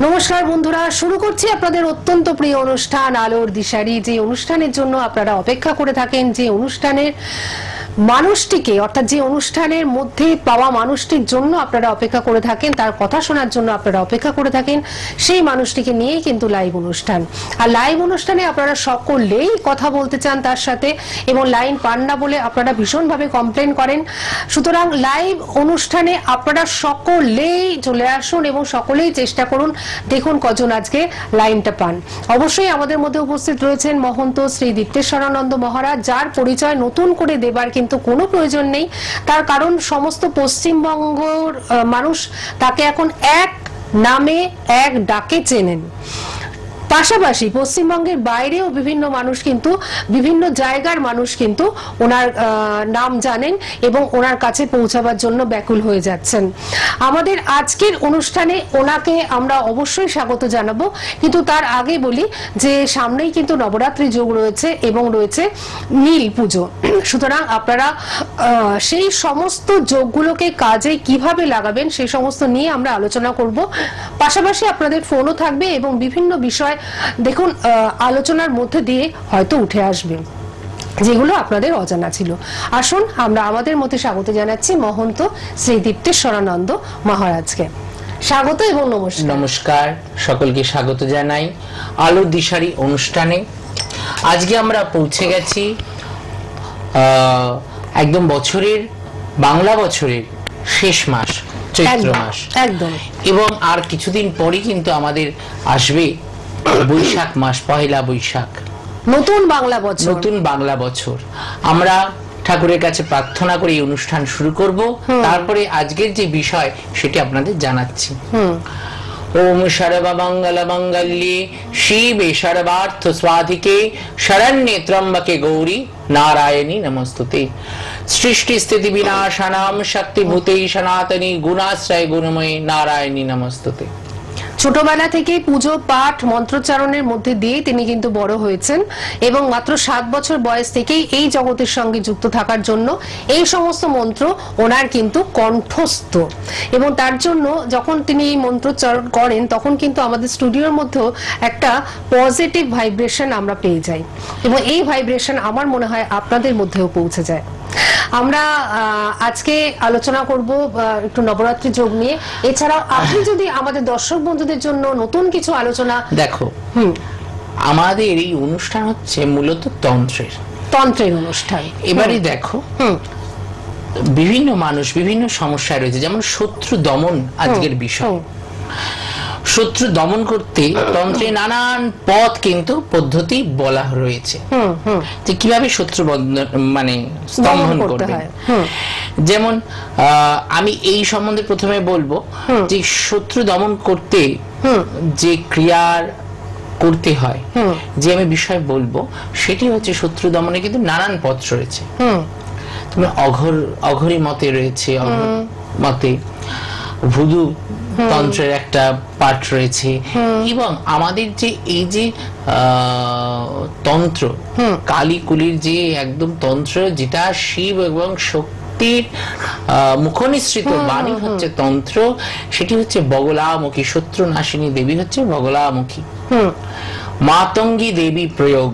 নমস্কার বন্ধুরা, শুরু করছি আপনাদের অত্যন্ত প্রিয় অনুষ্ঠান আলোর দিশারি। যে অনুষ্ঠানের জন্য আপনারা অপেক্ষা করে থাকেন, যে অনুষ্ঠানের মানুষটিকে অর্থাৎ যে অনুষ্ঠানের মধ্যে পাওয়া মানুষটির জন্য আপনারা অপেক্ষা করে থাকেন, তার কথা শোনার জন্য আপনারা অপেক্ষা করে থাকেন, সেই মানুষটিকে নিয়েই কিন্তু লাইভ অনুষ্ঠান। আর লাইভ অনুষ্ঠানে আপনারা সকলেই কথা বলতে চান তার সাথে, এবং লাইন পান না বলে আপনারা ভীষণভাবে কমপ্লেন করেন। সুতরাং লাইভ অনুষ্ঠানে আপনারা সকলেই চলে আসুন এবং সকলেই চেষ্টা করুন, দেখুন কজন আজকে লাইনটা পান। অবশ্যই আমাদের মধ্যে উপস্থিত রয়েছেন মহন্ত শ্রী দীপ্তেশ্বরানন্দ মহারাজ, যার পরিচয় নতুন করে দেবার কিন্তু কোনো প্রয়োজন নেই। তার কারণ সমস্ত পশ্চিমবঙ্গের মানুষ তাকে এখন এক নামে এক ডাকে চেনেন। পাশাপাশি পশ্চিমবঙ্গের বাইরেও বিভিন্ন মানুষ কিন্তু, বিভিন্ন জায়গার মানুষ কিন্তু ওনার নাম জানেন এবং ওনার কাছে পৌঁছাবার জন্য ব্যাকুল হয়ে যাচ্ছেন। আমাদের আজকের অনুষ্ঠানে ওনাকে আমরা অবশ্যই স্বাগত জানাবো, কিন্তু তার আগে বলি যে সামনেই কিন্তু নবরাত্রি যোগ রয়েছে এবং রয়েছে নীল পুজো। সুতরাং আপনারা সেই সমস্ত যোগগুলোকে কাজে কিভাবে লাগাবেন সেই সমস্ত নিয়ে আমরা আলোচনা করব। পাশাপাশি আপনাদের ফোনও থাকবে এবং বিভিন্ন বিষয় দেখুন আলোচনার মধ্যে দিয়ে হয়তো উঠে আসবে যেগুলো আপনাদের অজানা ছিল। আসুন আমরা আমাদের মধ্যে স্বাগত জানাচ্ছি মহন্ত শ্রী দীপ্তেশ্বরানন্দ মহারাজকে। স্বাগত এবং নমস্কার। নমস্কার, সকলকে স্বাগত জানাই আলোর দিশারি অনুষ্ঠানে। আজকে আমরা পৌঁছে গেছি একদম বছরের, বাংলা বছরের শেষ মাস, চৈত্র মাস একদম, এবং আর কিছুদিন পরই কিন্তু আমাদের আসবে বৈশাখ মাস, পহেলা বৈশাখ, নতুন বাংলা বছর। নতুন বাংলা বছর। আমরা ঠাকুরের কাছে প্রার্থনা করে এই অনুষ্ঠান শুরু করব। তারপরে আজকের যে বিষয় সেটি আপনাদের জানাচ্ছি। ওম সর্বমঙ্গল মঙ্গল্যে শিবে সর্বার্থ স্বাধিকে শরণ্যে ত্র্যম্বকে গৌরী নারায়ণী নমস্তুতে। সৃষ্টি স্থিতি বিনাশানাম শক্তিভূতে সনাতনী গুণাশ্রয় গুণময়ী নারায়ণী নমস্তুতে। ছোটবেলা থেকে পুজো পাঠ মন্ত্রোচ্চারণের মধ্যে দিয়ে তিনি কিন্তু বড় হয়েছেন এবং মাত্র 7 বছর বয়স থেকেই এই জগতের সঙ্গে যুক্ত থাকার জন্য এই সমস্ত মন্ত্র ওনার কিন্তু কণ্ঠস্থ, এবং তার জন্য যখন তিনি এই মন্ত্রোচ্চারণ করেন তখন কিন্তু আমাদের স্টুডিওর মধ্যেও একটা পজিটিভ ভাইব্রেশন আমরা পেয়ে যাই, এবং এই ভাইব্রেশন আমার মনে হয় আপনাদের মধ্যেও পৌঁছে যায়। আমরা আজকে আলোচনা করব একটু নবরাত্রি যোগ নিয়ে। এছাড়াও আপনি যদি আমাদের দর্শক বন্ধুদের জন্য নতুন কিছু আলোচনা। দেখো, আমাদের এই অনুষ্ঠান হচ্ছে মূলত তন্ত্রের অনুষ্ঠান। এবারে দেখো, বিভিন্ন মানুষ বিভিন্ন সমস্যায় রয়েছে, যেমন শত্রু দমন আজকের বিষয়। শত্রু দমন করতে তন্ত্রে নানান পথ কিন্তু পদ্ধতি বলা রয়েছে যে কিভাবে শত্রু মানে স্তম্ভন করবে। যেমন আমি এই সম্বন্ধে প্রথমে বলবো যে শত্রু দমন করতে যে ক্রিয়ার করতে হয়, যে আমি বিষয় বলবো সেটি হচ্ছে শত্রু দমনে কিন্তু নানান পথ রয়েছে। তুমি অঘরী মতে রয়েছে, মতে ভুদু তন্ত্রের একটা পাঠ রয়েছে, এবং আমাদের যে এই যে তন্ত্র কালীকুলির যে একদম তন্ত্র, যেটা শিব এবং শক্তির মুখনিসৃত বাণী হচ্ছে তন্ত্র, সেটি হচ্ছে বগলামুখী। শত্রু নাশিনী দেবী হচ্ছে বগলামুখী। মাতঙ্গী দেবী প্রয়োগ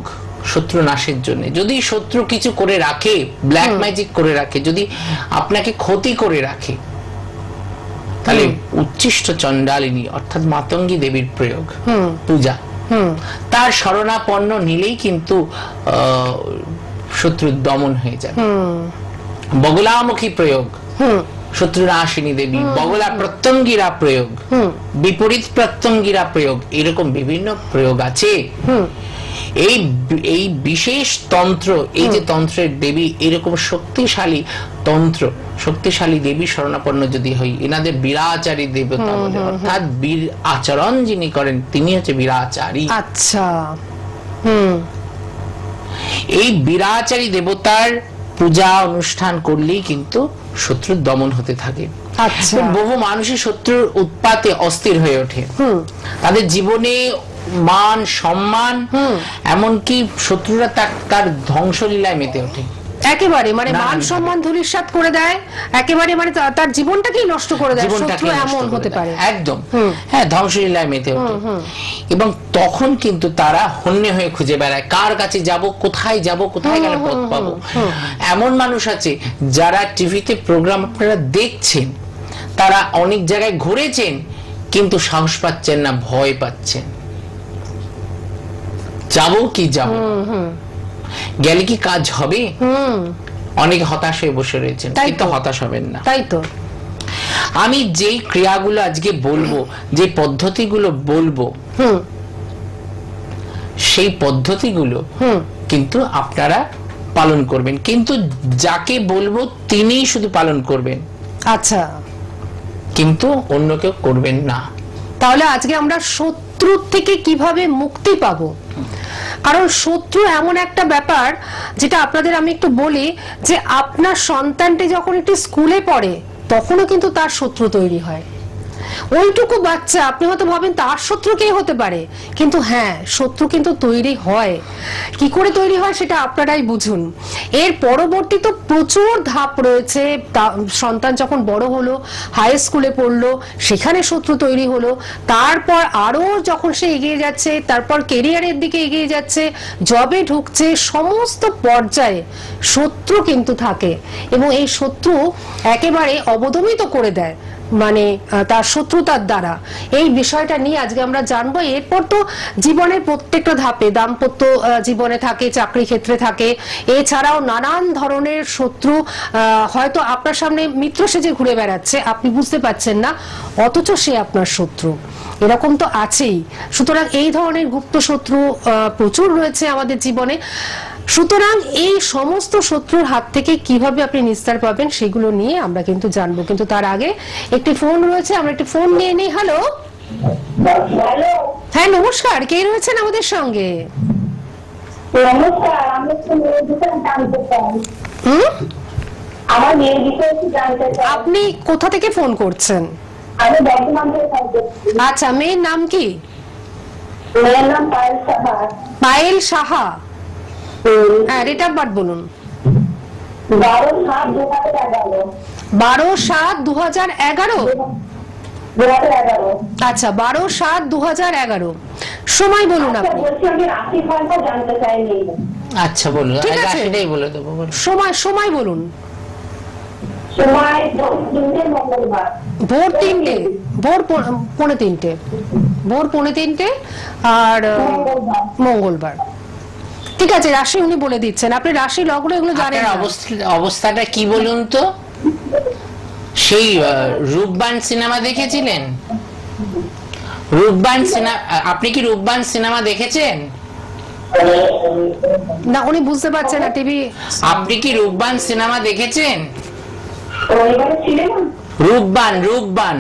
শত্রু নাশের জন্য। যদি শত্রু কিছু করে রাখে, ব্ল্যাক ম্যাজিক করে রাখে, যদি আপনাকে ক্ষতি করে রাখে, তাহলে উচ্ছিষ্ট চণ্ডালিনী অর্থাৎ মাতঙ্গী দেবীর প্রয়োগ, পূজা, তার শরণাপন্ন নিলেই কিন্তু শত্রু দমন হয়ে যাবে। বগলামুখী প্রয়োগ শত্রু নাশিনী দেবী, বগলা প্রত্যঙ্গিরা প্রয়োগ, বিপরীত প্রত্যঙ্গিরা প্রয়োগ, এরকম বিভিন্ন প্রয়োগ আছে। এই বিশেষ তন্ত্র, এই যে তন্ত্রের দেবী, এরকম শক্তিশালী তন্ত্র, শক্তিশালী দেবী শরণাপন্ন যদি হই, এনাদের বীরাচারী দেবতা বলে, অর্থাৎ বীর আচরণ যিনি করেন তিনি হচ্ছে বীরাচারী। আচ্ছা, এই বীরাচারী দেবতার পূজা অনুষ্ঠান করলেই কিন্তু শত্রুর দমন হতে থাকে। আচ্ছা, বহু মানুষের শত্রুর উৎপাতে অস্থির হয়ে ওঠে, তাদের জীবনে মান সম্মান, এমনকি শত্রুরা তার ধ্বংসলীলায় মেতে ওঠে। একেবারে মানে মান সম্মান ধূলিসাৎ করে দেয়, একেবারে মানে তার জীবনটাকেই নষ্ট করে দেয়, শত্রু এমন হতে পারে একদম। হ্যাঁ, ধ্বংসলীলায় মেতে ওঠে। এবং তখন কিন্তু তারা হন্যে হয়ে খুঁজে বেড়ায় কার কাছে যাব, কোথায় যাব, কোথায় গেলে পথ পাবো। এমন মানুষ আছে যারা টিভিতে প্রোগ্রাম আপনারা দেখছেন, তারা অনেক জায়গায় ঘুরেছেন কিন্তু সাহস পাচ্ছেন না, ভয় পাচ্ছেন, যাবো কি যাবো, গেলে কি কাজ হবে। অনেক হতাশ হয়ে বসে রয়েছেন, কিন্তু হতাশ হবেন না। তাই তো আমি যেই ক্রিয়াগুলো আজকে বলবো, যে পদ্ধতিগুলো বলবো, সেই পদ্ধতিগুলো কিন্তু আপনারা পালন করবেন, কিন্তু যাকে বলবো তিনিই শুধু পালন করবেন। আচ্ছা, কিন্তু অন্য কেউ করবেন না। তাহলে আজকে আমরা শত্রুর থেকে কিভাবে মুক্তি পাবো, কারণ শত্রু এমন একটা ব্যাপার যেটা আপনাদের আমি একটু বলি, যে আপনার সন্তানটি যখন একটি স্কুলে পড়ে তখনও কিন্তু তার শত্রু তৈরি হয়। ওইটুকু বাচ্চা, আপনি হয়তো ভাবেন তার শত্রু কে হতে পারে, কিন্তু হ্যাঁ, শত্রু কিন্তু তৈরি হয়। কি করে তৈরি হয় সেটা আপনারাই বুঝুন। এর পরবর্তী তো প্রচুর ধাপ রয়েছে। সন্তান যখন বড় হলো, হাই স্কুলে পড়লো, সেখানে শত্রু তৈরি হলো, তারপর আরো যখন সে এগিয়ে যাচ্ছে, তারপর কেরিয়ারের দিকে এগিয়ে যাচ্ছে, জবে ঢুকছে, সমস্ত পর্যায়ে শত্রু কিন্তু থাকে, এবং এই শত্রু একেবারে অবদমিত করে দেয়, মানে তার শত্রুতার দ্বারা। এই বিষয়টা নিয়ে আজকে আমরা জানবো। এরপর তো জীবনের প্রত্যেকটা ধাপে, দাম্পত্য জীবনে থাকে, চাকরি ক্ষেত্রে থাকে, এছাড়াও নানান ধরনের শত্রু হয়তো আপনার সামনে মিত্র সেজে ঘুরে বেড়াচ্ছে, আপনি বুঝতে পারছেন না, অথচ সে আপনার শত্রু, এরকম তো আছেই। সুতরাং এই ধরনের গুপ্ত শত্রু প্রচুর রয়েছে আমাদের জীবনে। সুতরাং এই সমস্ত শত্রুর হাত থেকে কিভাবে আপনি নিস্তার পাবেন সেগুলো নিয়ে আমরা কিন্তু জানবো, কিন্তু তার আগে একটি ফোন রয়েছে, আমরা একটি ফোন নিয়ে নিই। হ্যালো, হ্যাঁ নমস্কার, কে রয়েছেন আমাদের সঙ্গে? আপনি কোথা থেকে ফোন করছেন? আচ্ছা, মেয়ের নাম কি? পায়েল সাহা। হ্যাঁ, ডেট অফ বার্থ বলুন। 12/7/2011। আচ্ছা, 12/7/2011। সময় বলুন আপনি। আচ্ছা বলুন, ঠিক আছে, সেটাই বলে দেবো। সময় বলুন। ভোর 3টে, ভোর 3:45, ভোর 3:45 আর মঙ্গলবার। ঠিক আছে, রাশি উনি বলে দিচ্ছেন, আপনি রাশি লগ্ন এগুলো জানেন। অবস্থাটা কি বলুন তো? সেই রূপবান সিনেমা দেখেছিলেন? রূপবান সিনেমা, আপনি কি রূপবান সিনেমা দেখেছেন? না, উনি বুঝতে পারছেন না টিভি। আপনি কি রূপবান সিনেমা দেখেছেন? রূপবান, রূপবান,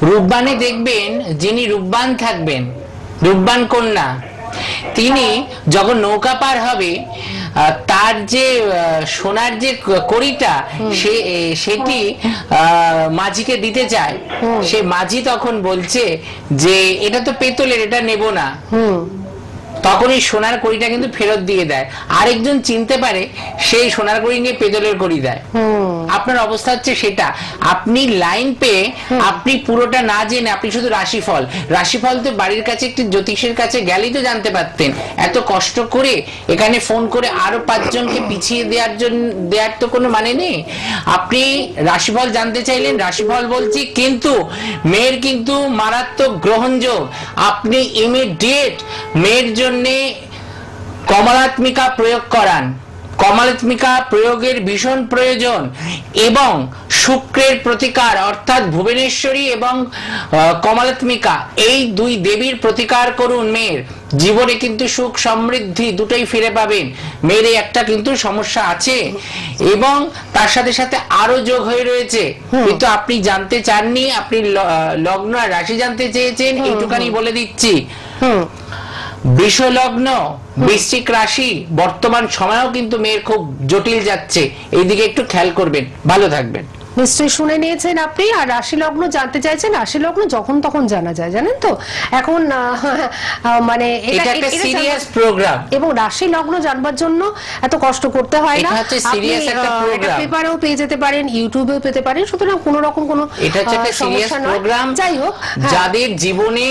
রূপবানে দেখবেন যিনি রূপবান থাকবেন, রূপবান কন্যা, তিনি যখন নৌকা পার হবে, তার যে সোনার যে কড়িটা সেটি মাঝিকে দিতে চায়, সে মাঝি তখন বলছে যে এটা তো পেতলের, এটা নেব না। তখন এই সোনার কড়িটা কিন্তু ফেরত দিয়ে দেয়। আরেকজন চিনতে পারে, সেই সোনার কড়ি নিয়ে পেতলের কড়ি দেয়। আপনার অবস্থা হচ্ছে সেটা। আপনি লাইন পেয়ে আপনি পুরোটা না জেনে আপনি শুধু রাশিফল, রাশিফল তো বাড়ির কাছে একটি জ্যোতিষের কাছে গেলেই তো জানতে পারতেন। এত কষ্ট করে এখানে ফোন করে আরো 5 জনকে পিছিয়ে দেওয়ার তো কোনো মানে নেই। আপনি রাশিফল জানতে চাইলেন, রাশিফল বলছি, কিন্তু মেয়ের কিন্তু মারাত্মক গ্রহণযোগ। আপনি ইমিডিয়েট মেয়ের জন্য কমলাত্মিকা প্রয়োগ করান। কমলাত্মিকা প্রয়োগের ভীষণ প্রয়োজন, এবং শুক্রের প্রতিকার অর্থাৎ ভুবনেশ্বরী এবং কমলাত্মিকা, এই দুই দেবীর প্রতিকার করুন। মেয়ের জীবনে কিন্তু সুখ সমৃদ্ধি দুটোই ফিরে পাবেন। মেয়ের একটা কিন্তু সমস্যা আছে, এবং তার সাথে সাথে আরো যোগ হয়ে রয়েছে, কিন্তু আপনি জানতে চাননি, আপনি লগ্ন আর রাশি জানতে চেয়েছেন। এইটুখানি বলে দিচ্ছি, বৃষ লগ্ন, বৃশ্চিক রাশি, বর্তমান সময়ও কিন্তু মেয়ের খুব জটিল যাচ্ছে, এইদিকে একটু খেয়াল করবেন। ভালো থাকবেন। নিশ্চয়ই শুনে নিয়েছেন আপনি। আর রাশি লগ্ন জানতে চাইছেন, রাশি লগ্ন যখন তখন জানা যায়, জানেন তো এখন মানে এটা একটা সিরিয়াস প্রোগ্রাম, এবং রাশি লগ্ন জানবার জন্য এত কষ্ট করতে হয় না। এটা সিরিয়াস একটা প্রোগ্রাম, পেপারেও পেয়ে যেতে পারেন, ইউটিউবেও পেতে পারেন, সুতরাং কোনো রকম কোনো এটা হচ্ছে একটা সিরিয়াস প্রোগ্রাম। যাই হোক, যাদের জীবনে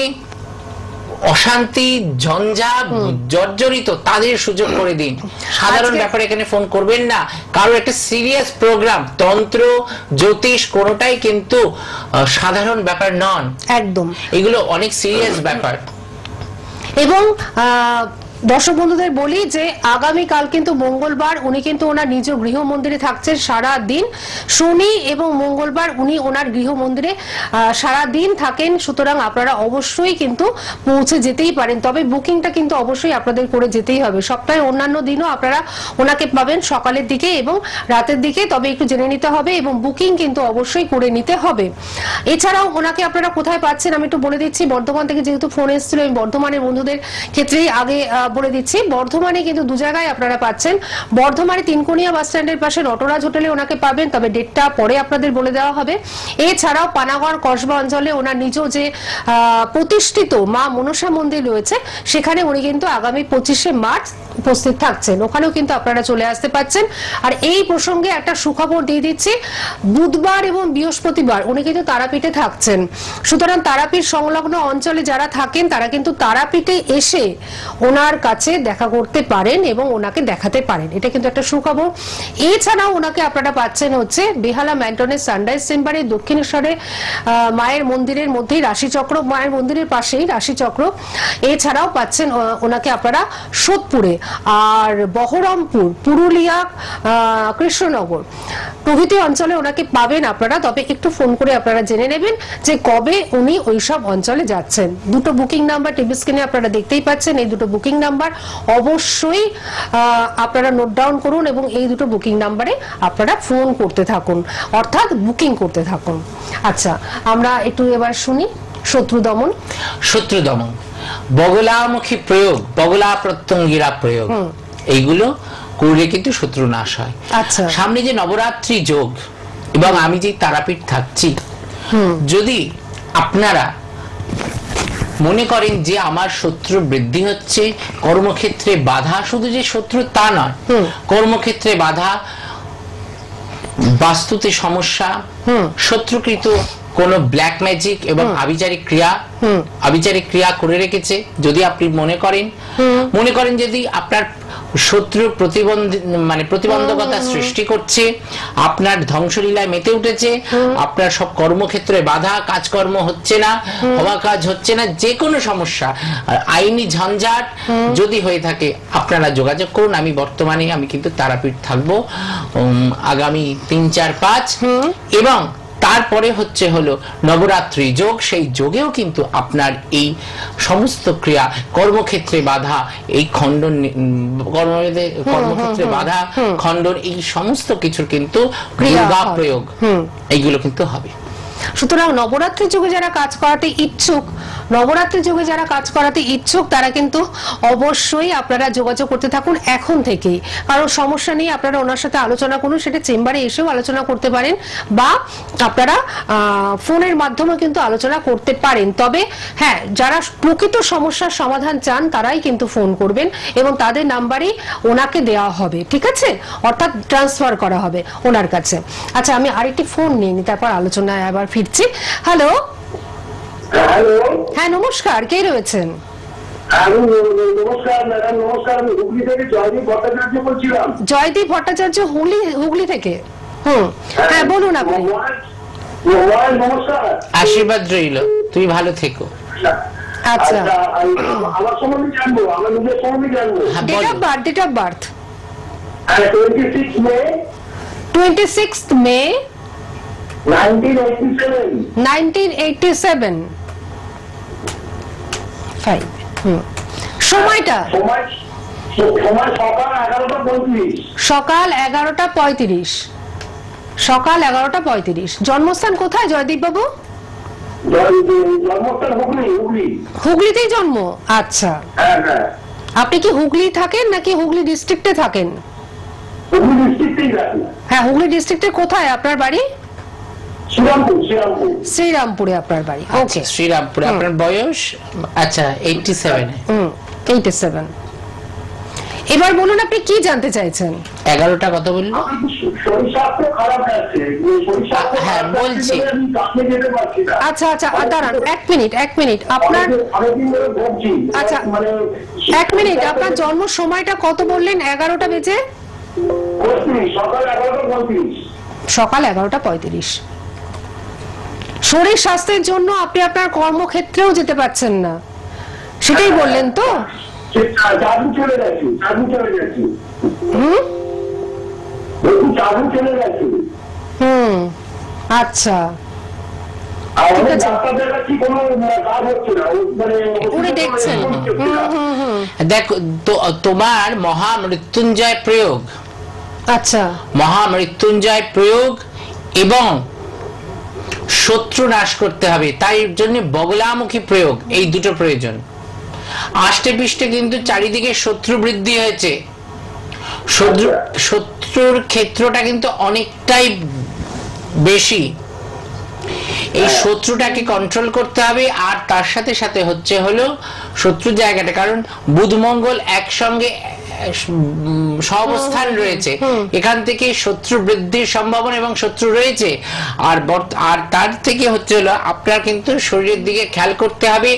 অশান্তি ঝঞ্ঝাট জর্জরিত তাদের সুযোগ করে দিন। সাধারণ ব্যাপারে এখানে ফোন করবেন না, কারণ একটা সিরিয়াস প্রোগ্রাম। তন্ত্র জ্যোতিষ কোনোটাই কিন্তু সাধারণ ব্যাপার নন, একদম এগুলো অনেক সিরিয়াস ব্যাপার। এবং দর্শক বন্ধুদের বলি যে আগামীকাল কিন্তু মঙ্গলবার, উনি কিন্তু ওনার নিজ গৃহ মন্দিরে থাকছেন সারা দিন। শনি এবং মঙ্গলবার উনি ওনার গৃহ মন্দিরে সারা দিন থাকেন, সুতরাং আপনারা অবশ্যই কিন্তু পৌঁছে যেতেই পারেন। তবে বুকিংটা কিন্তু অবশ্যই আপনাদের করে যেতেই হবে। সপ্তাহের অন্যান্য দিনও আপনারা ওনাকে পাবেন সকালের দিকে এবং রাতের দিকে, তবে একটু জেনে নিতে হবে এবং বুকিং কিন্তু অবশ্যই করে নিতে হবে। এছাড়াও ওনাকে আপনারা কোথায় পাচ্ছেন আমি একটু বলে দিচ্ছি। বর্ধমান থেকে যেহেতু ফোন এসেছিল, আমি বর্ধমানের বন্ধুদের ক্ষেত্রেই আগে বলে দিচ্ছি। বর্ধমানে কিন্তু দু জায়গায় আপনারা পাচ্ছেন। বর্ধমানে তিনকোনিয়া বাস স্ট্যান্ডের পাশে নটরাজ হোটেলে ওনাকে পাবেন, তবে ডেটটা পরে আপনাদের বলে দেওয়া হবে। এছাড়াও পানাগড় কসবা অঞ্চলে ওনার নিজ যে প্রতিষ্ঠিত মা মনসা মন্দির রয়েছে, সেখানে উনি কিন্তু আগামী 25শে মার্চ উপস্থিত থাকছেন, ওখানেও কিন্তু আপনারা চলে আসতে পারছেন। আর এই প্রসঙ্গে একটা সুখবর দিয়ে দিচ্ছি, বুধবার এবং বৃহস্পতিবার উনি কিন্তু তারাপীঠে থাকছেন। সুতরাং তারাপীঠ সংলগ্ন অঞ্চলে যারা থাকেন তারা কিন্তু তারাপীঠে এসে ওনার কাছে দেখা করতে পারেন এবং ওনাকে দেখাতে পারেন, এটা কিন্তু একটা সুখবর। এছাড়াও ওনাকে আপনারা পাচ্ছেন হচ্ছে বেহালা ম্যান্টনের সানরাইজ চেম্বারে, দক্ষিণেশ্বরে মায়ের মন্দিরের মধ্যেই রাশিচক্র, মায়ের মন্দিরের পাশেই রাশিচক্র। এছাড়াও পাচ্ছেন ওনাকে আপনারা সোদপুরে, আর বহরমপুর, পুরুলিয়া, কৃষ্ণনগর প্রভৃতি অঞ্চলে ওনাকে পাবেন আপনারা। তবে একটু ফোন করে আপনারা জেনে নেবেন যে কবে উনি ওইসব অঞ্চলে যাচ্ছেন। দুটো বুকিং নাম্বার টিভি স্ক্রিনে আপনারা দেখতেই পাচ্ছেন, এই দুটো বুকিং নাম্বার অবশ্যই আপনারা নোট ডাউন করুন এবং এই দুটো বুকিং নাম্বারে আপনারা ফোন করতে থাকুন, অর্থাৎ বুকিং করতে থাকুন। আচ্ছা, আমরা একটু এবার শুনি শত্রু দমন। শত্রু দমন, বগলামুখী প্রয়োগ, বগলা প্রত্যঙ্গিরা প্রয়োগ, এইগুলো করলে কিন্তু শত্রু নাশ হয়। আচ্ছা, সামনে যে নবরাত্রি যোগ এবং আমি যে তারাপীঠ থাকছি, যদি আপনারা মনে করেন যে আমার শত্রু বৃদ্ধি হচ্ছে, কর্মক্ষেত্রে বাধা, শুধু যে শত্রু তা নয়, কর্মক্ষেত্রে বাধা, বাস্তুতে সমস্যা, শত্রুকৃত কোন ব্ল্যাক ম্যাজিক এবং আবিচারিক ক্রিয়া করে রেখেছে, যদি আপনি মনে করেন যদি আপনার শত্রু প্রতিবন্ধকতা সৃষ্টি করছে, আপনার ধ্বংসলীলায় মেতে উঠেছে, আপনার সব কর্মক্ষেত্রে বাধা, কাজকর্ম হচ্ছে না, হওয়া কাজ হচ্ছে না, যে কোনো সমস্যা, আইনি ঝঞ্ঝাট যদি হয়ে থাকে, আপনারা যোগাযোগ করুন। আমি কিন্তু তারাপীঠ থাকবো আগামী 3, 4, 5 এবং তারপরে হলো নবরাত্রি যোগ। সেই যোগেও কিন্তু আপনার এই সমস্ত ক্রিয়া, কর্মক্ষেত্রে বাধা, এই খণ্ডন, কর্মক্ষেত্রে বাধা খণ্ডন, এই সমস্ত কিছুর কিন্তু দুর্গা প্রয়োগ, এইগুলো কিন্তু হবে। সুতরাং নবরাত্রি যুগে যারা কাজ করাতে ইচ্ছুক, তারা কিন্তু অবশ্যই আপনারা যোগাযোগ করতে থাকুন এখন থেকেই। কারণ সমস্যা নেই, আপনারা ওনার সাথে আলোচনা করুন, সেটা চেম্বারে এসেও আলোচনা করতে পারেন বা আপনারা ফোনের মাধ্যমে কিন্তু আলোচনা করতে পারেন। তবে হ্যাঁ, যারা প্রকৃত সমস্যার সমাধান চান তারাই কিন্তু ফোন করবেন এবং তাদের নাম্বারই ওনাকে দেওয়া হবে, ঠিক আছে, অর্থাৎ ট্রান্সফার করা হবে ওনার কাছে। আচ্ছা, আমি আরেকটি ফোন নিয়ে নিই, তারপর আলোচনায় আবার ফিরছি। হ্যালো, হ্যাঁ নমস্কার, কে রয়েছেন? নমস্কার ম্যাডাম, নমস্কার। আমি হুগলি থেকে জয়দীপ ভট্টাচার্য বলছিলাম। জয়দীপ ভট্টাচার্য, হুগলি থেকে। হ্যাঁ বলুন আপনি। নমস্কার, আশীর্বাদ রইল, তুমি ভালো থেকো। আচ্ছা, আমার সম্বন্ধে জানবো, আমার নিজের সম্বন্ধে জানবো। ডেট অফ বার্থ 26 মে 1987। সময়টা সকাল 11:35। সকাল 11:35। জন্মস্থান কোথায় জয়দীপ বাবু? হুগলিতেই জন্ম। আচ্ছা, আপনি কি হুগলি থাকেন নাকি হুগলি ডিস্ট্রিক্টে থাকেন? হ্যাঁ, হুগলি ডিস্ট্রিক্টে কোথায় আপনার বাড়ি? শ্রীরামপুরে আপনার বাড়ি। ওকে, শ্রীরামপুরে। আপনার বয়স? আচ্ছা, 87। 87। এবার বলুন আপনি কি জানতে চাইছেন? 11টা কত বললো? হ্যাঁ, বলছি। আচ্ছা আচ্ছা, দাঁড়ান এক মিনিট। আপনার আচ্ছা 1 মিনিট, আপনার জন্ম সময়টা কত বললেন? 11টা বেজে সকাল 11:35। শরীর স্বাস্থ্যের জন্য আপনি আপনার কর্মক্ষেত্রেও যেতে পারছেন না, সেটাই বললেন তো? আচ্ছা, উনি দেখছেন। দেখো, তোমার মহামৃত্যুঞ্জয় প্রয়োগ, আচ্ছা, মহামৃত্যুঞ্জয় প্রয়োগ এবং শত্রু নাশ করতে হবে, তাই জন্য বগলামুখী প্রয়োগ, এই দুটো প্রয়োজন। আষ্টে পৃষ্ঠে কিন্তু চারিদিকে শত্রু বৃদ্ধি হয়েছে, শত্রুর ক্ষেত্রটা কিন্তু অনেকটাই বেশি। এই শত্রুটাকে কন্ট্রোল করতে হবে। আর তার সাথে সাথে হচ্ছে হলো শত্রুর জায়গাটা, কারণ বুধ মঙ্গল একসঙ্গে সহাবস্থান রয়েছে, এখান থেকে শত্রু বৃদ্ধির সম্ভাবনা এবং শত্রু রয়েছে। আর তার থেকে হচ্ছে হলো আপনার কিন্তু শরীরের দিকে খেয়াল করতে হবে।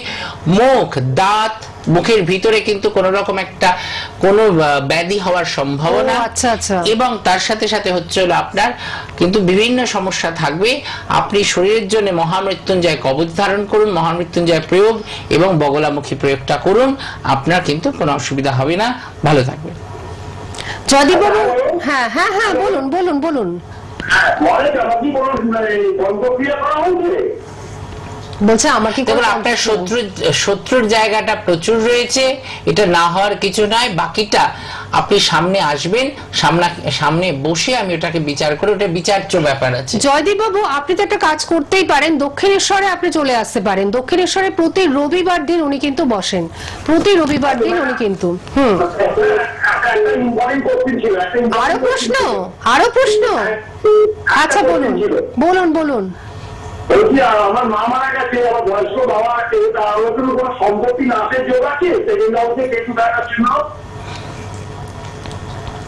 মুখ, দাঁত, মুখের ভিতরে কিন্তু কোন রকম একটা কোনো ব্যাধি হওয়ার সম্ভাবনা। আচ্ছা আচ্ছা। এবং তার সাথে সাথে হচ্ছে হলো আপনার কিন্তু বিভিন্ন সমস্যা থাকবে। আপনি শরীরের জন্য মহামৃত্যুঞ্জয় কবচ ধারণ করুন, মহামৃত্যুঞ্জয় প্রয়োগ এবং বগলামুখী প্রয়োগটা করুন, আপনার কিন্তু কোনো অসুবিধা হবে না, ভালো থাকবে। জয়দীপ বাবু, হ্যাঁ হ্যাঁ হ্যাঁ, বলুন। বলছে আমাকে আপনার শত্রুর জায়গাটা প্রচুর রয়েছে, এটা না হওয়ার কিছু নয়। বাকিটা আপনি সামনে আসবেন, সামনে বসে আমি ওটাকে বিচার করে, ওটা বিচার্য ব্যাপার আছে। জয়দীপ বাবু, আপনি তো একটা কাজ করতেই পারেন, দক্ষিণেশ্বরে আপনি চলে আসতে পারেন। দক্ষিণেশ্বরে প্রতি রবিবার দিন উনি কিন্তু বসেন, প্রতি রবিবার দিন উনি কিন্তু। আরো প্রশ্ন? আচ্ছা বলুন। আমার মা মারা গেছে, আমার বয়স্ক বাবা আছে, তার কোনো সম্পত্তি নাশের যোগ আছে?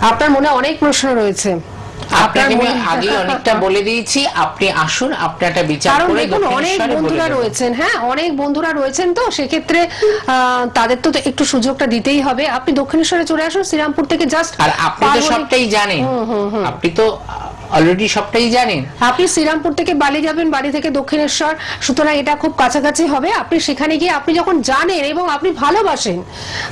আপনার মনে অনেক প্রশ্ন রয়েছে, আপনাকে আমি আগে অনেকটা বলে দিয়েছি। আপনি আসুন, আপনারটা বিচার করে। দেখুন, অনেক বন্ধুরা রয়েছেন, হ্যাঁ অনেক বন্ধুরা রয়েছেন, তো সেক্ষেত্রে তাদের তো একটু সুযোগটা দিতেই হবে। আপনি দক্ষিণেশ্বরে চলে আসুন, শ্রীরামপুর থেকে জাস্ট। আর আপনি তো সবটাই জানেন, আপনি তো অলরেডি সবটাই জানেন। আপনি শ্রীরামপুর থেকে বালি যাবেন, বালি থেকে দক্ষিণেশ্বর, সুতরাং এটা খুব কাছাকাছি হবে। আপনি সেখানে গিয়ে আপনি যখন জানেন এবং আপনি ভালোবাসেন,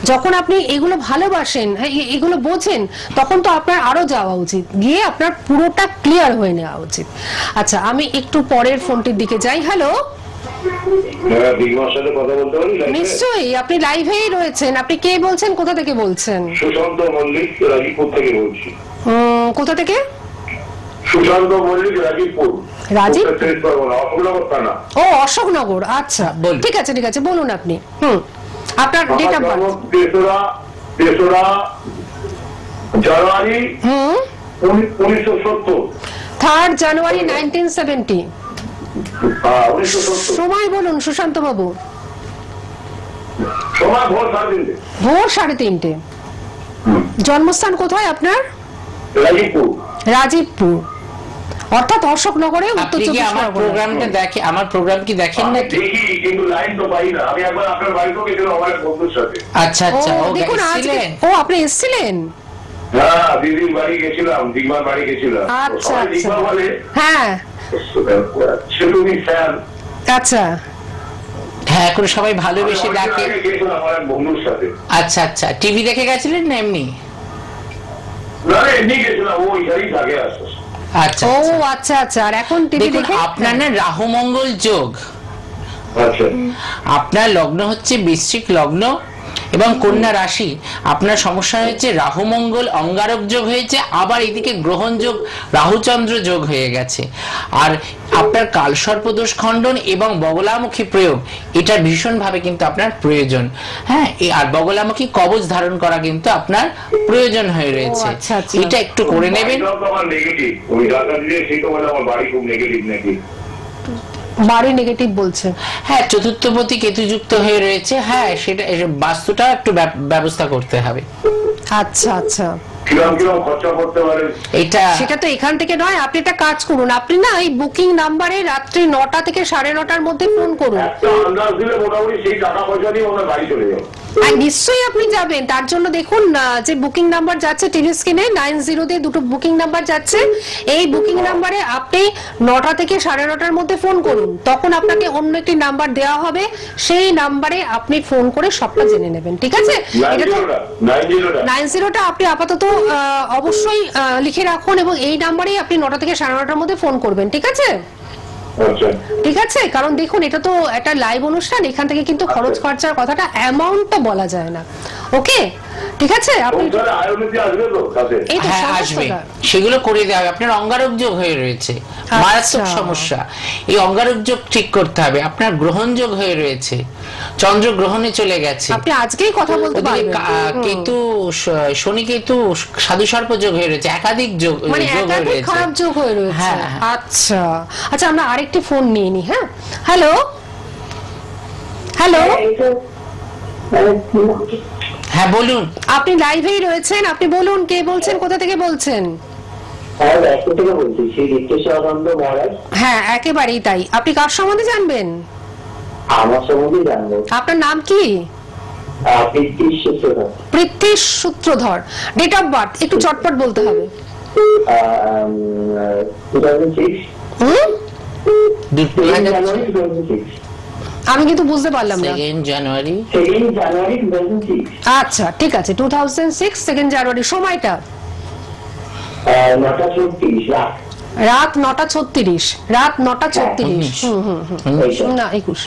যখন আপনি এগুলো ভালোবাসেন, এগুলো বোঝেন, তখন তো আপনার আরো যাওয়া উচিত, গিয়ে আপনার পুরোটা ক্লিয়ার হয়ে নেওয়া উচিত। আচ্ছা, আমি একটু পরের ফোনটির দিকে যাই। হ্যালো, নিশ্চয়ই আপনি লাইভেই রয়েছেন। আপনি কে বলছেন, কোথা থেকে বলছেন? সুশান্ত মল্লিক, রাজীবপুর থেকে বলছি। কোথা থেকে? সুশান্ত মল্লিক, রাজীবপুর। ও, অশোকনগর। আচ্ছা, ঠিক আছে, বলুন আপনি। আপনার ডেট অফ বার্থ? 3রা জানুয়ারি 1970। 3rd January 1970। সময় বলুন সুশান্ত বাবু। সময় ভোর 3:30। জন্মস্থান কোথায় আপনার? রাজীবপুর, অর্থাৎ অশোকনগরে, উত্তর চব্বিশ পরগনা। প্রোগ্রামটা দেখে, আমার প্রোগ্রাম কি দেখেন নাকি? দেখি, কিন্তু লাইন তো পাই না। আমি একবার আপনার বাড়িতে গেছিলাম আমার বন্ধুর সাথে। আচ্ছা, দেখুন আপনি এসেছিলেন? হ্যাঁ, দিদির বাড়ি গেছিলাম, দিগমার বাড়ি গেছিলাম। আচ্ছা, হ্যাঁ, সেটুকুই স্যার। আচ্ছা, হ্যাঁ, এখন সবাই ভালোবেসে ডাকে। আমার বন্ধুর সাথে। আচ্ছা, টিভি দেখে গেছিলেন না এমনি? না, এমনি গেছিলাম, ওই গাড়ি থাকে আসছে। আচ্ছা। আর এখন টিভি দেখে আপনার না রাহু মঙ্গল যোগ। আচ্ছা, আপনার লগ্ন হচ্ছে বৃশ্চিক লগ্ন এবং কন্যা রাশি। আপনার সমস্যা হয়েছে রাহু মঙ্গল অঙ্গারক যোগ হয়েছে, আবার এদিকে গ্রহণ যোগ রাহুচন্দ্র যোগ হয়ে গেছে। আর আপনার কালসর্পদোষ খণ্ডন এবং বগলামুখী প্রয়োগ, এটা ভীষণভাবে কিন্তু আপনার প্রয়োজন। হ্যাঁ, আর বগলামুখী কবচ ধারণ করা কিন্তু আপনার প্রয়োজন হয়ে রয়েছে। এটা একটু করে নেবেন। আমার নেগেটিভ, ওই জায়গা দিয়ে সেই তো আমার বাড়ি খুব নেগেটিভ নাকি। বাড়ি নেগেটিভ বলছে। হ্যাঁ, চতুর্থপতি কেতুযুক্ত হয়ে রয়েছে। হ্যাঁ, সেটা বাস্তুটা একটু ব্যবস্থা করতে হবে। আচ্ছা আচ্ছা, কিরকম কিরকম খরচা করতে পারে এটা সেটা তো এখান থেকে নয়। আপনি একটা কাজ করুন, আপনি না এই বুকিং নাম্বারে রাত্রি 9টা থেকে 9:30টার মধ্যে ফোন করুন। একটা আন্দাজ দিলে মোটামুটি সেই টাকা পয়সা দিয়ে ওনার বাড়ি চলে যাবে। আর নিশ্চয়ই আপনি যাবেন, তার জন্য দেখুন যে বুকিং নাম্বার যাচ্ছে টিভি স্ক্রিনে 90 দিয়ে দুটো বুকিং নাম্বার যাচ্ছে। এই বুকিং নাম্বারে আপনি 9টা থেকে 9:30টার মধ্যে ফোন করুন, তখন আপনাকে অন্য একটি নাম্বার দেওয়া হবে, সেই নাম্বারে আপনি ফোন করে সবটা জেনে নেবেন। ঠিক আছে? এটা তো 90টা আপনি আপাতত অবশ্যই লিখে রাখুন, এবং এই নাম্বারেই আপনি 9টা থেকে 9:30টার মধ্যে ফোন করবেন। ঠিক আছে? ঠিক আছে, কারণ দেখুন এটা তো একটা লাইভ অনুষ্ঠান, এখান থেকে কিন্তু খরচ খরচার কথাটা অ্যামাউন্টটা বলা যায় না। ওকে, ঠিক আছে? আপনি এই তো হ্যাঁ আসবে, সেগুলো করে দেওয়া হবে। আপনার অঙ্গারক যোগ হয়ে রয়েছে, মারাত্মক সমস্যা। এই অঙ্গারক যোগ ঠিক করতে হবে। আপনার গ্রহণ যোগ হয়ে রয়েছে, চন্দ্র গ্রহণে চলে গেছে। আপনি আজকেই কথা বলতে পারবেন। কেতু, শনি কেতু সাধু সর্প যোগ হয়ে রয়েছে, একাধিক যোগ মানে একাধিক খারাপ যোগ হয়ে রয়েছে। আচ্ছা আচ্ছা, আমরা আরেকটি ফোন নিয়ে নি। হ্যাঁ, হ্যালো হ্যালো, হ্যাঁ বলুন। আপনি লাইভেই রয়েছেন, আপনি বলুন কে বলছেন, কোথা থেকে বলছেন? হ্যাঁ একেবারেই তাই। আপনি কার সম্বন্ধে জানবেন? আমার সম্বন্ধে জানবো। আপনার নাম কি? পৃথ্বীশ সূত্রধর। ডেট অফ বার্থ একটু চটপট বলতে হবে। 2006 আমি কিন্তু বুঝতে পারলাম না। 2 জানুয়ারি। আচ্ছা ঠিক আছে, 2006 2 জানুয়ারি। সময়টা? 9:36 রাত 9:36। রাত 9:36। না 21।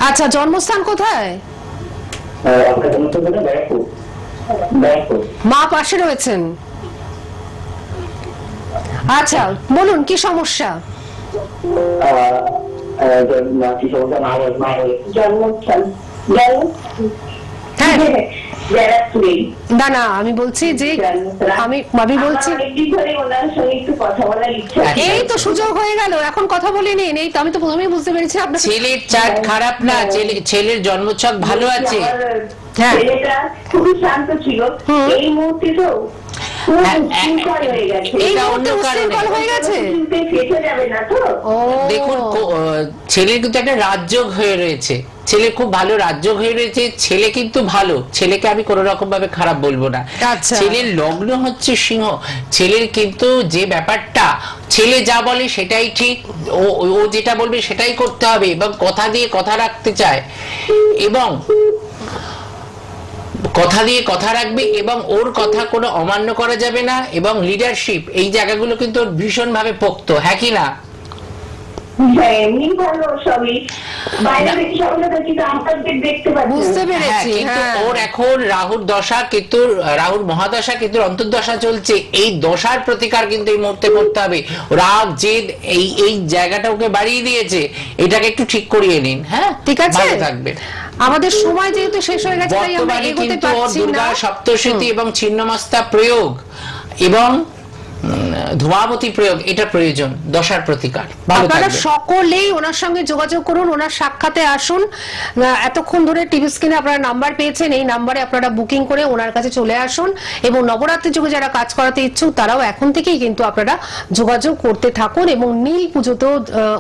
আচ্ছা, জন্মস্থান কোথায়? মা পাশে রয়েছেন? আচ্ছা বলুন কি সমস্যা? না না, আমি বলছি যে আমি বলছি এই তো সুযোগ হয়ে গেল, এখন কথা বলে নিন। এই তো আমি তো প্রথমেই বুঝতে পেরেছি আপনার ছেলের চার্ট খারাপ না, ছেলের জন্মছক ভালো আছে। হ্যাঁ, ছেলেটা খুবই শান্ত ছিল, এই মুহূর্তে তো দেখুন ছেলের কিন্তু একটা রাজযোগ হয়ে রয়েছে, ছেলে খুব ভালো রাজযোগ হয়ে রয়েছে। ছেলে কিন্তু ভালো, ছেলেকে আমি কোন রকম ভাবে খারাপ বলবো না। ছেলের লগ্ন হচ্ছে সিংহ। ছেলের কিন্তু যে ব্যাপারটা, ছেলে যা বলে সেটাই ঠিক, ও যেটা বলবে সেটাই করতে হবে, এবং কথা দিয়ে কথা রাখতে চায়, এবং কথা দিয়ে কথা রাখবে, এবং ওর কথা কোনো অমান্য করা যাবে না, এবং লিডারশিপ এই জায়গাগুলো কিন্তু ভীষণ ভাবে পোক্ত। হ্যাঁ কি না? বুঝতে পেরেছি। ওর এখন রাহুর দশা, কেতুর রাহুর মহাদশা, কেতুর অন্তর্দশা চলছে। এই দশার প্রতিকার কিন্তু এই মুহূর্তে করতে হবে। রাগ জেদ এই জায়গাটা ওকে বাড়িয়ে দিয়েছে, এটাকে একটু ঠিক করিয়ে নিন। হ্যাঁ ঠিক আছে, ভালো থাকবে। আমাদের সময় যেহেতু শেষ হয়ে গেছে, তাই আমরা এগোতে পারছি না। দুর্গা সপ্তশতী এবং ছিন্নমস্তা প্রয়োগ এবং ধূমাবতী প্রয়োগ, এটা প্রয়োজন দশার প্রতিকার। আপনারা সকলেই ওনার সঙ্গে যোগাযোগ করুন, ওনার সাক্ষাতে আসুন। এতক্ষণ ধরে টিভি স্ক্রিনে আপনারা নাম্বার পেয়েছেন, এই নাম্বারে আপনারা বুকিং করে ওনার কাছে চলে আসুন। এবং নবরাত্রি যুগে যারা কাজ করাতে ইচ্ছুক তারাও এখন থেকেই কিন্তু আপনারা যোগাযোগ করতে থাকুন, এবং নীল পুজোতেও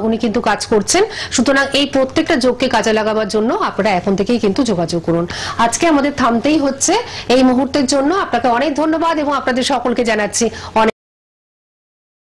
উনি কিন্তু কাজ করছেন। সুতরাং এই প্রত্যেকটা যোগকে কাজে লাগাবার জন্য আপনারা এখন থেকেই কিন্তু যোগাযোগ করুন। আজকে আমাদের থামতেই হচ্ছে এই মুহূর্তের জন্য। আপনাকে অনেক ধন্যবাদ, এবং আপনাদের সকলকে জানাচ্ছি অনেক